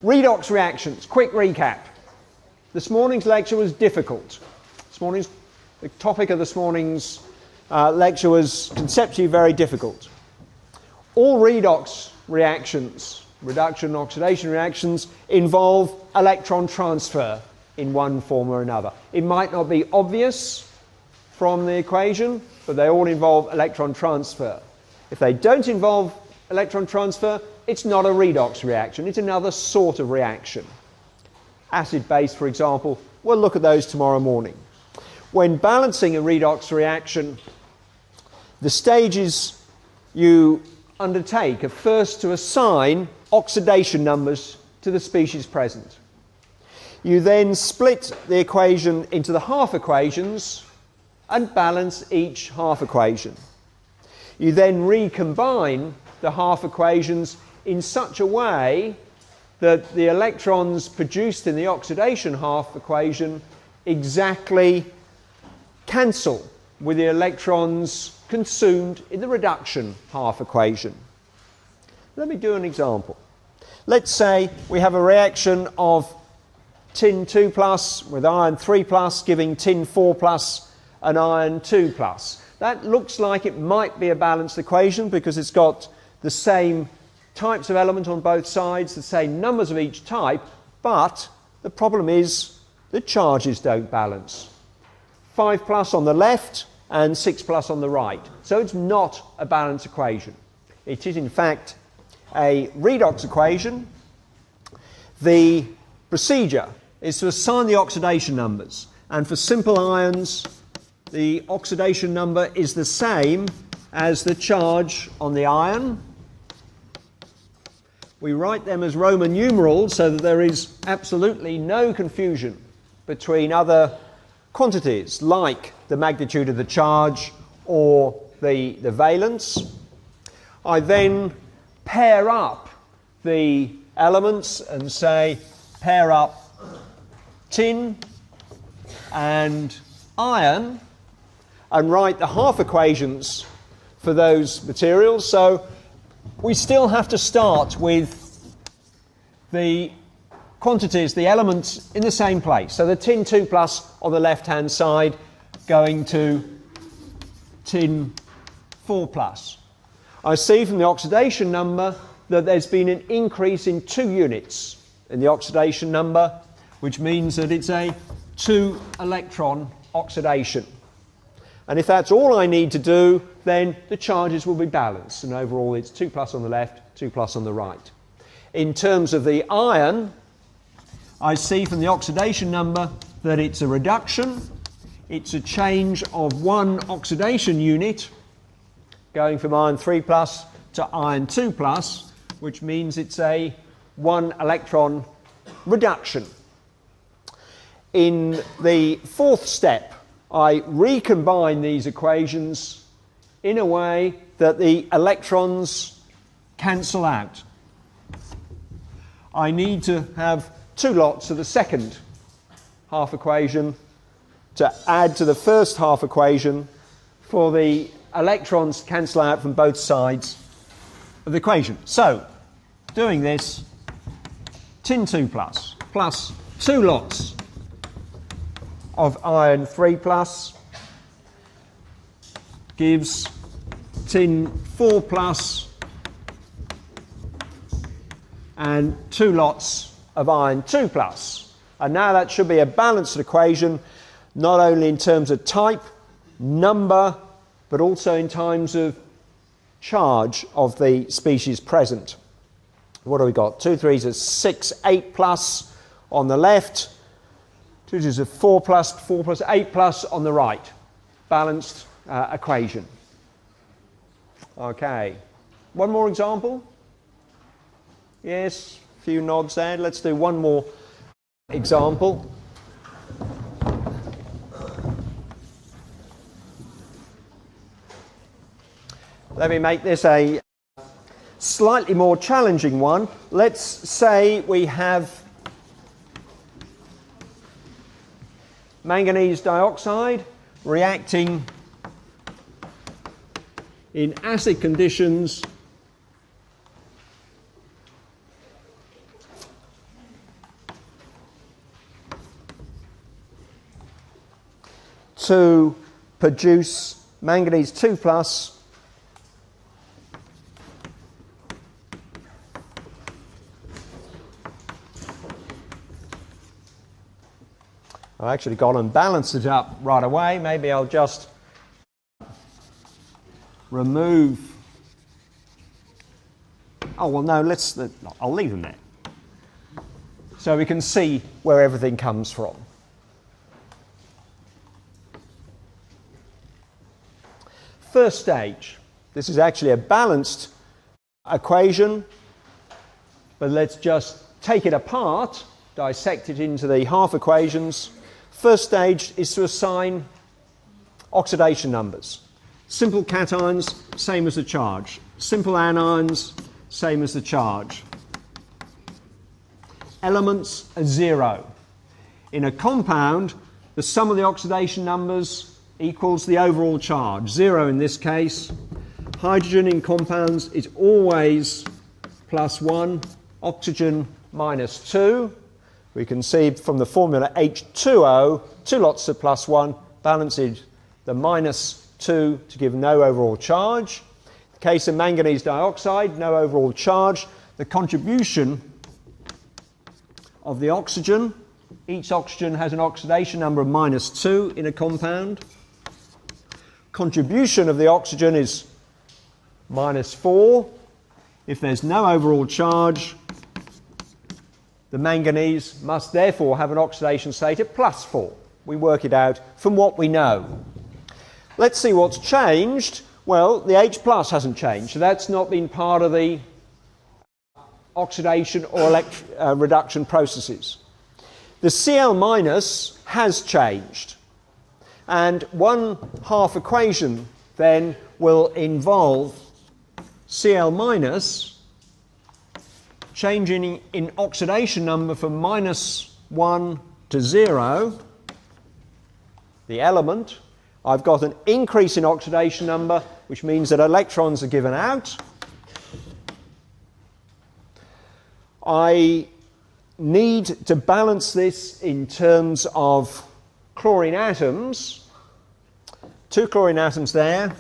Redox reactions, quick recap. This morning's lecture was difficult. The topic of this morning's lecture was conceptually very difficult. All redox reactions, reduction and oxidation reactions, involve electron transfer in one form or another. It might not be obvious from the equation, but they all involve electron transfer. If they don't involve electron transfer, it's not a redox reaction, it's another sort of reaction. Acid-base, for example, we'll look at those tomorrow morning. When balancing a redox reaction, the stages you undertake are first to assign oxidation numbers to the species present. You then split the equation into the half equations and balance each half equation. You then recombine the half equations in such a way that the electrons produced in the oxidation half equation exactly cancel with the electrons consumed in the reduction half equation. Let me do an example. Let's say we have a reaction of tin 2 plus with iron 3 plus giving tin 4 plus and iron 2 plus. That looks like it might be a balanced equation because it's got the same types of element on both sides, the same numbers of each type, but the problem is the charges don't balance. 5 plus on the left and 6 plus on the right. So it's not a balanced equation. It is in fact a redox equation. The procedure is to assign the oxidation numbers, and for simple ions the oxidation number is the same as the charge on the iron. We write them as Roman numerals so that there is absolutely no confusion between other quantities like the magnitude of the charge or the valence. I then pair up the elements and say pair up tin and iron and write the half equations for those materials. So we still have to start with the quantities, the elements in the same place. So the tin 2 plus on the left hand side going to tin 4 plus. I see from the oxidation number that there's been an increase in 2 units in the oxidation number, which means that it's a 2 electron oxidation. And if that's all I need to do, then the charges will be balanced. And overall, it's 2 plus on the left, 2 plus on the right. In terms of the iron, I see from the oxidation number that it's a reduction. It's a change of 1 oxidation unit going from iron 3 plus to iron 2 plus, which means it's a 1 electron reduction. In the fourth step, I recombine these equations in a way that the electrons cancel out. I need to have 2 lots of the second half equation to add to the first half equation for the electrons to cancel out from both sides of the equation. So, doing this, tin 2 plus 2 lots of iron 3 plus gives tin 4 plus and 2 lots of iron 2 plus. And now that should be a balanced equation, not only in terms of type, number, but also in terms of charge of the species present. What do we got? 2 3s are 6, 8 plus on the left. 2 2s are 4 plus 8 plus on the right. Balanced equation. Okay. One more example? Yes, a few nods there. Let's do one more example. Let me make this a slightly more challenging one. Let's say we have manganese dioxide reacting in acid conditions to produce manganese 2 plus I've actually gone and balanced it up right away. Maybe I'll just remove. Oh, well, no, I'll leave them there. So we can see where everything comes from. First stage. This is actually a balanced equation, but let's just take it apart, dissect it into the half equations. First stage is to assign oxidation numbers. Simple cations, same as the charge. Simple anions, same as the charge. Elements are 0. In a compound, the sum of the oxidation numbers equals the overall charge. 0 in this case. Hydrogen in compounds is always +1, oxygen -2. We can see from the formula H2O, 2 lots of +1, balanced the -2 to give no overall charge. In the case of manganese dioxide, no overall charge. The contribution of the oxygen, each oxygen has an oxidation number of -2 in a compound. Contribution of the oxygen is -4. If there's no overall charge, the manganese must therefore have an oxidation state of +4. We work it out from what we know. Let's see what's changed. Well, the H plus hasn't changed, so that's not been part of the oxidation or reduction processes. The Cl minus has changed, and one half equation then will involve Cl minus changing in oxidation number from -1 to 0, the element. I've got an increase in oxidation number, which means that electrons are given out. I need to balance this in terms of chlorine atoms. 2 chlorine atoms there,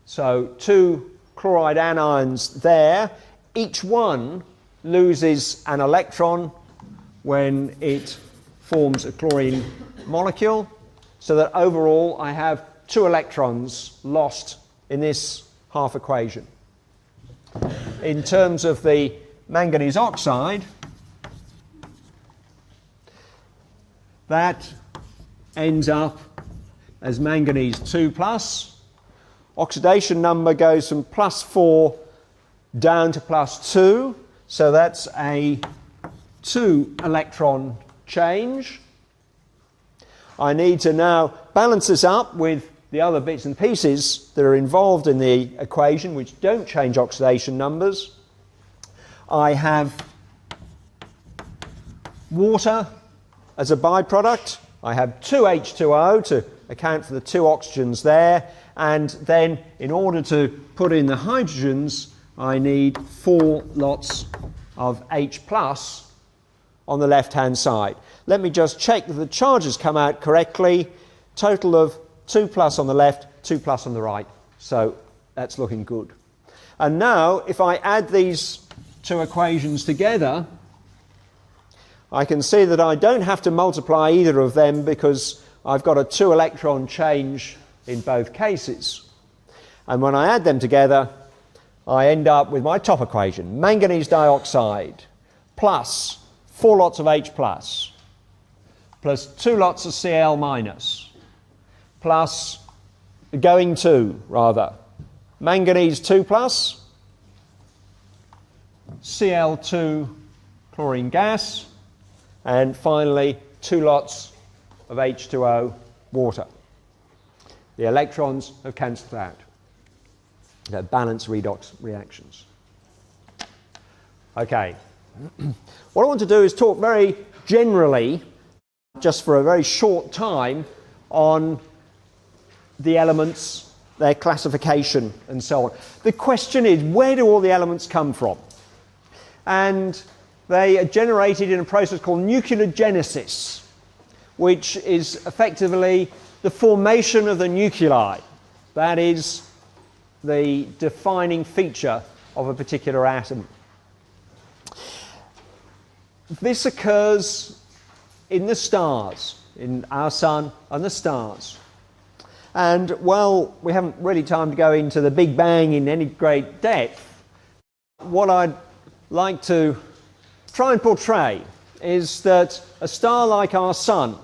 so 2 chloride anions there. Each one loses an electron when it forms a chlorine molecule, so that overall I have 2 electrons lost in this half equation. In terms of the manganese oxide, that ends up as manganese 2 plus. Oxidation number goes from +4 down to +2, so that's a 2 electron change. I need to now balance this up with the other bits and pieces that are involved in the equation, which don't change oxidation numbers. I have water as a byproduct. I have 2 H2O to account for the 2 oxygens there, and then in order to put in the hydrogens, I need 4 lots of H plus on the left-hand side. Let me just check that the charges come out correctly. Total of 2 plus on the left, 2 plus on the right. So that's looking good. And now, if I add these 2 equations together, I can see that I don't have to multiply either of them because I've got a 2 electron change in both cases. And when I add them together, I end up with my top equation. Manganese dioxide plus 4 lots of H plus 2 lots of Cl minus plus manganese 2 plus Cl2 chlorine gas, and finally 2 lots of H2O water. The electrons have cancelled out. They're balanced redox reactions. Okay. What I want to do is talk very generally, just for a very short time, on the elements, their classification, and so on. The question is, where do all the elements come from? And they are generated in a process called nucleogenesis, which is effectively the formation of the nuclei. That is the defining feature of a particular atom. This occurs in the stars, in our sun and the stars. And while we haven't really time to go into the Big Bang in any great depth, what I'd like to try and portray is that a star like our sun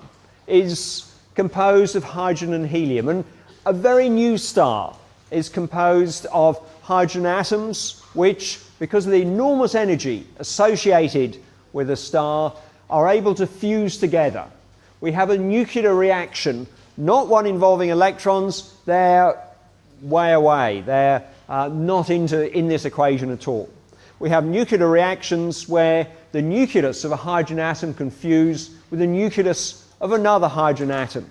is composed of hydrogen and helium, and a very new star is composed of hydrogen atoms which, because of the enormous energy associated with a star, are able to fuse together. We have a nuclear reaction, not one involving electrons. They're way away. They're not in this equation at all. We have nuclear reactions where the nucleus of a hydrogen atom can fuse with the nucleus of another hydrogen atom.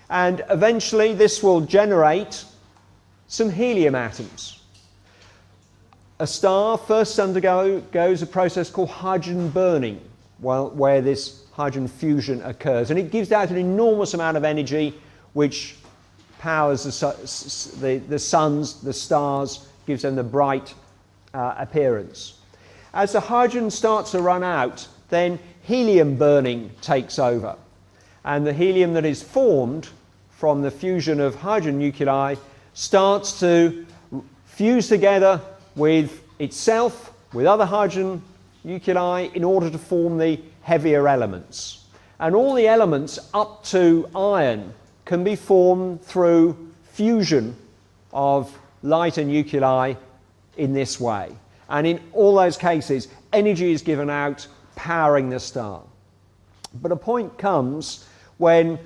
And eventually this will generate some helium atoms. A star first undergoes a process called hydrogen burning, where this hydrogen fusion occurs, and it gives out an enormous amount of energy which powers the suns, the stars, gives them the bright appearance. As the hydrogen starts to run out, then helium burning takes over, and the helium that is formed from the fusion of hydrogen nuclei starts to fuse together with itself, with other hydrogen nuclei, in order to form the heavier elements. And all the elements up to iron can be formed through fusion of lighter nuclei in this way. And in all those cases, energy is given out, powering the star. But a point comes when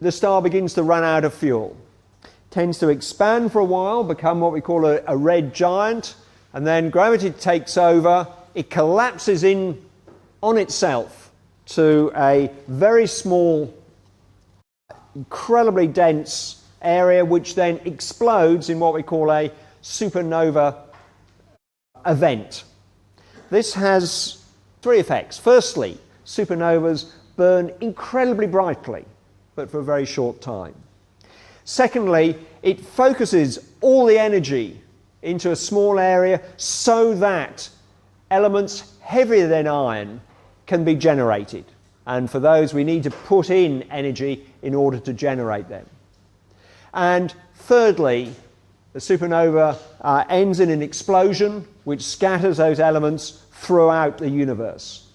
the star begins to run out of fuel. It tends to expand for a while, become what we call a red giant, and then gravity takes over. It collapses in on itself to a very small, incredibly dense area, which then explodes in what we call a supernova event. This has three effects. Firstly, supernovas burn incredibly brightly, but for a very short time. Secondly, it focuses all the energy into a small area so that elements heavier than iron can be generated. And for those, we need to put in energy in order to generate them. And thirdly, the supernova ends in an explosion which scatters those elements throughout the universe.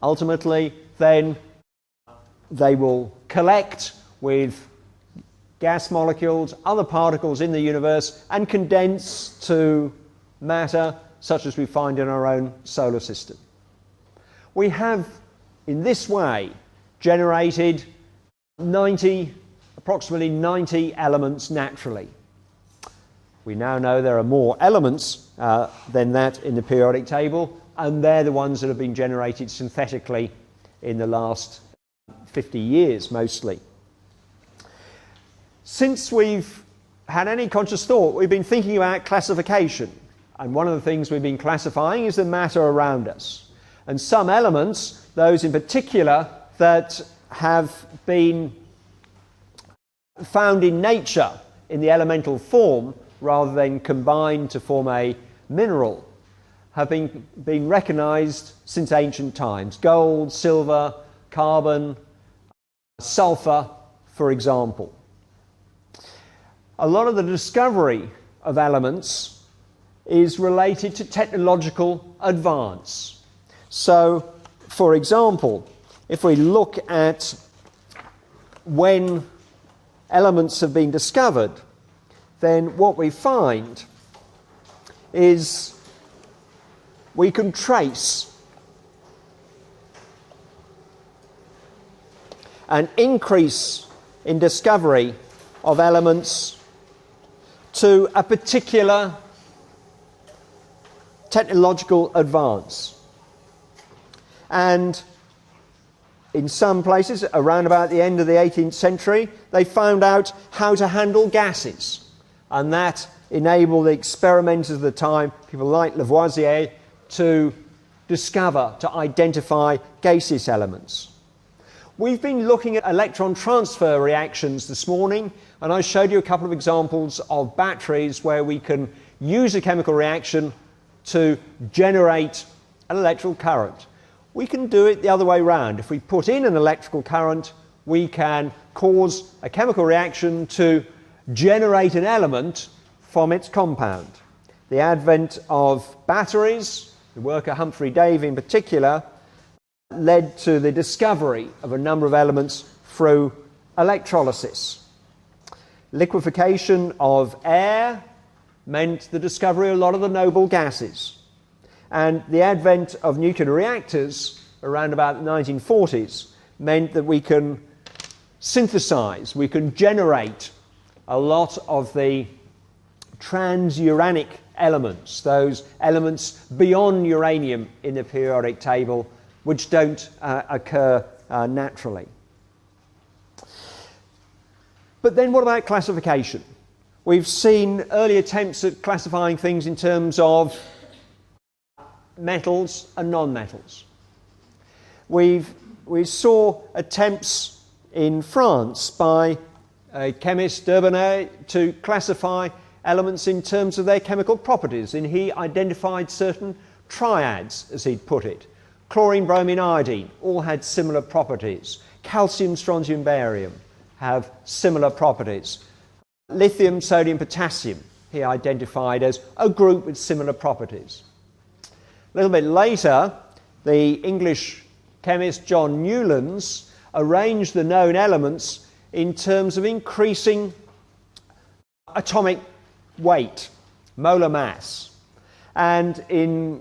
Ultimately, then, they will collect with gas molecules, other particles in the universe, and condense to matter such as we find in our own solar system. We have, in this way, generated approximately 90 elements naturally. We now know there are more elements than that in the periodic table, and they're the ones that have been generated synthetically in the last 50 years mostly. Since we've had any conscious thought, we've been thinking about classification, and one of the things we've been classifying is the matter around us. And some elements, those in particular that have been found in nature in the elemental form rather than combined to form a mineral, have been recognized since ancient times. Gold, silver, carbon, sulfur, for example. A lot of the discovery of elements is related to technological advance. So, for example, if we look at when elements have been discovered, then what we find is we can trace an increase in discovery of elements to a particular technological advance. And in some places, around about the end of the 18th century, they found out how to handle gases. And that enabled the experimenters of the time, people like Lavoisier, to discover, to identify gaseous elements. We've been looking at electron transfer reactions this morning, and I showed you a couple of examples of batteries where we can use a chemical reaction to generate an electrical current. We can do it the other way around. If we put in an electrical current, we can cause a chemical reaction to generate an element from its compound. The advent of batteries, the work of Humphrey Davy in particular, led to the discovery of a number of elements through electrolysis. Liquefaction of air meant the discovery of a lot of the noble gases. And the advent of nuclear reactors around about the 1940s meant that we can synthesize, we can generate a lot of the transuranic elements, those elements beyond uranium in the periodic table, which don't occur naturally. But then what about classification? We've seen early attempts at classifying things in terms of metals and non-metals. We saw attempts in France by a chemist, D'Urbanel, to classify elements in terms of their chemical properties, and he identified certain triads, as he'd put it. Chlorine, bromine, iodine all had similar properties. Calcium, strontium, barium have similar properties. Lithium, sodium, potassium he identified as a group with similar properties. A little bit later, the English chemist John Newlands arranged the known elements in terms of increasing atomic weight, molar mass. And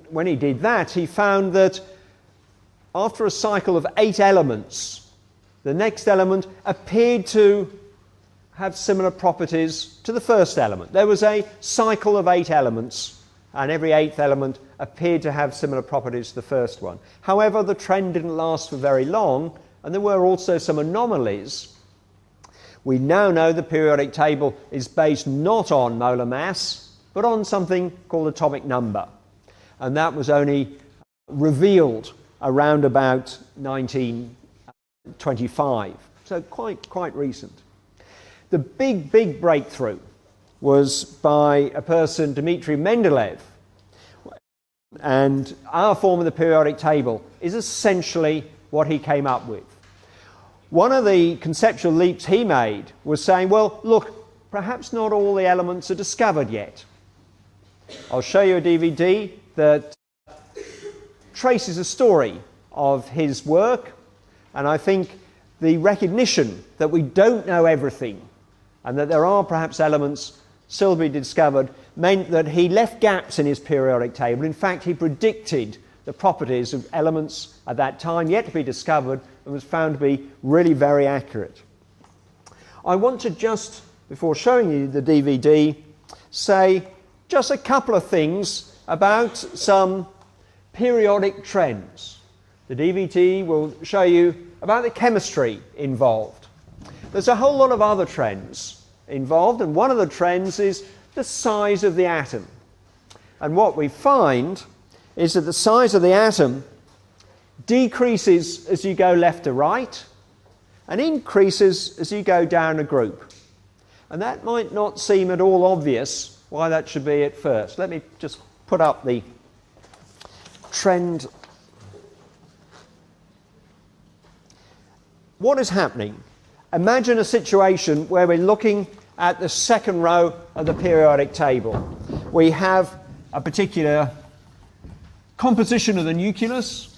when he did that, he found that after a cycle of 8 elements, the next element appeared to have similar properties to the first element. There was a cycle of 8 elements, and every 8th element appeared to have similar properties to the first one. However, the trend didn't last for very long, and there were also some anomalies. We now know the periodic table is based not on molar mass, but on something called atomic number. And that was only revealed around about 1925, so quite recent. The big breakthrough was by a person, Dmitry Mendeleev, and our form of the periodic table is essentially what he came up with. One of the conceptual leaps he made was saying, well, look, perhaps not all the elements are discovered yet. I'll show you a DVD that traces a story of his work, and I think the recognition that we don't know everything and that there are perhaps elements still to be discovered meant that he left gaps in his periodic table. In fact, he predicted the properties of elements at that time yet to be discovered and was found to be really very accurate. I want to just, before showing you the DVD, say just a couple of things about some periodic trends. The DVD will show you about the chemistry involved. There's a whole lot of other trends involved, and one of the trends is the size of the atom. And what we find is that the size of the atom decreases as you go left to right and increases as you go down a group. And that might not seem at all obvious why that should be at first. Let me just put up the trend. What is happening? Imagine a situation where we're looking at the second row of the periodic table. We have a particular composition of the nucleus.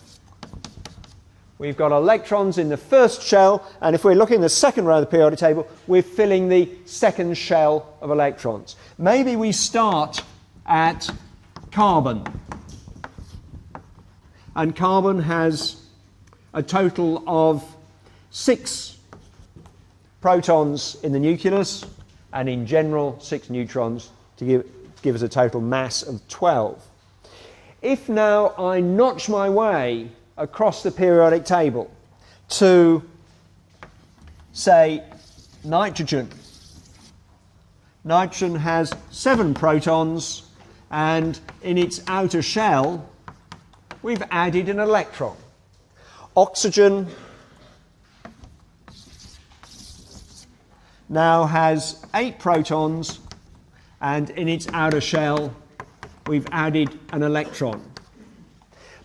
We've got electrons in the first shell, and if we're looking at the second row of the periodic table, we're filling the second shell of electrons. Maybe we start at carbon, and carbon has a total of 6 protons in the nucleus, and in general 6 neutrons to give us a total mass of 12. If now I notch my way across the periodic table to, say, nitrogen. Nitrogen has 7 protons, and in its outer shell we've added an electron. Oxygen now has 8 protons, and in its outer shell we've added an electron.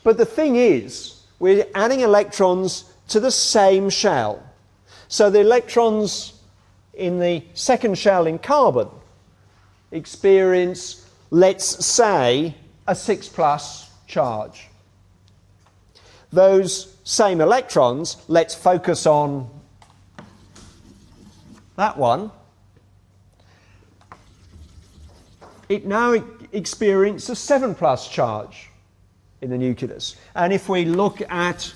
But the thing is, we're adding electrons to the same shell. So the electrons in the second shell in carbon experience, let's say, a 6+ charge. Those same electrons, let's focus on that one, it now experiences a 7+ charge in the nucleus. And if we look at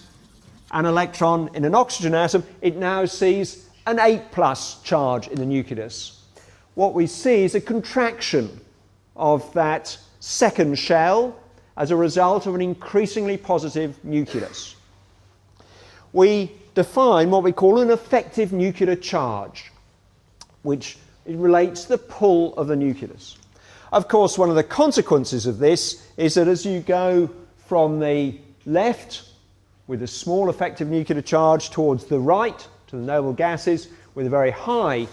an electron in an oxygen atom, it now sees an 8+ charge in the nucleus. What we see is a contraction of that second shell as a result of an increasingly positive nucleus. We define what we call an effective nuclear charge, which relates to the pull of the nucleus. Of course, one of the consequences of this is that as you go from the left with a small effective nuclear charge towards the right, to the noble gases with a very high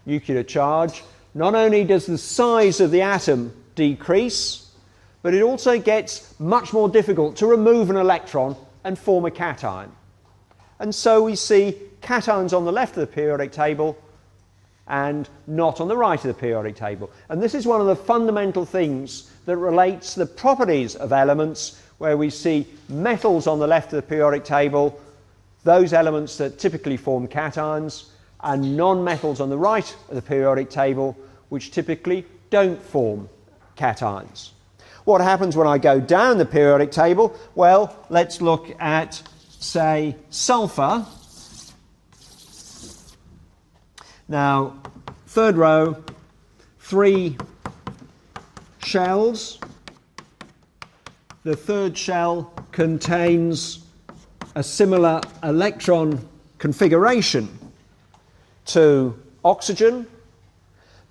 nuclear charge, not only does the size of the atom decrease, but it also gets much more difficult to remove an electron and form a cation. And so we see cations on the left of the periodic table and not on the right of the periodic table. And this is one of the fundamental things that relates to the properties of elements, where we see metals on the left of the periodic table, those elements that typically form cations, and non-metals on the right of the periodic table, which typically don't form cations. What happens when I go down the periodic table? Well, let's look at, say, sulfur. Now, third row, 3 shells. The third shell contains a similar electron configuration to oxygen.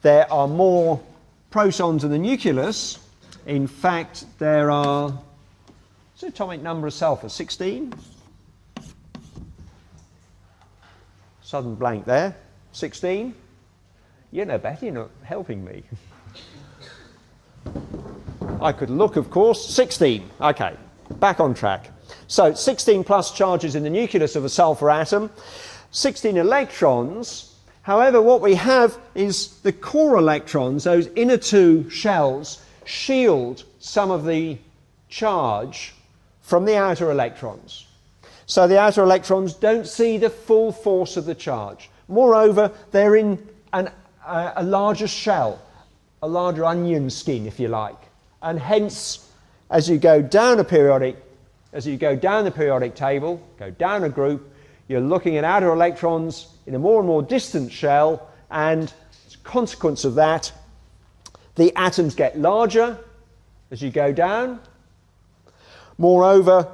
There are more protons in the nucleus. In fact, there are, what's the atomic number of sulfur? 16? Sudden blank there. 16? You know better, you're not helping me. I could look, of course. 16. Okay, back on track. So 16+ charges in the nucleus of a sulfur atom, 16 electrons. However, what we have is the core electrons, those inner 2 shells, shield some of the charge from the outer electrons. So the outer electrons don't see the full force of the charge. Moreover, they're in a larger shell, a larger onion skin, if you like. And hence, as you go down the periodic table, go down a group, you're looking at outer electrons in a more and more distant shell, and as a consequence of that, the atoms get larger as you go down. Moreover,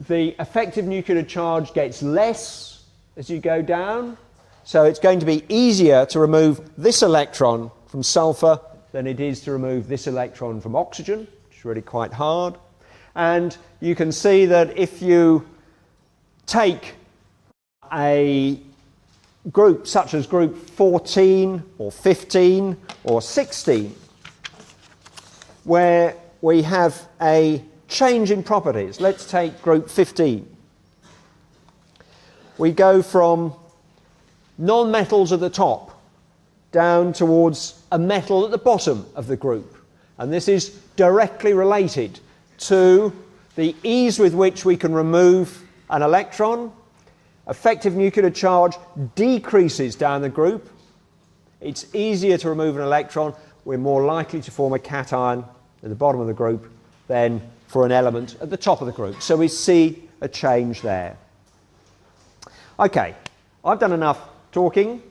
the effective nuclear charge gets less as you go down. So it's going to be easier to remove this electron from sulfur than it is to remove this electron from oxygen, which is really quite hard. And you can see that if you take a group such as group 14 or 15 or 16, where we have a change in properties. Let's take group 15. We go from non-metals at the top down towards a metal at the bottom of the group. And this is directly related to the ease with which we can remove an electron. Effective nuclear charge decreases down the group. It's easier to remove an electron. We're more likely to form a cation at the bottom of the group than for an element at the top of the group. So we see a change there. Okay, I've done enough talking.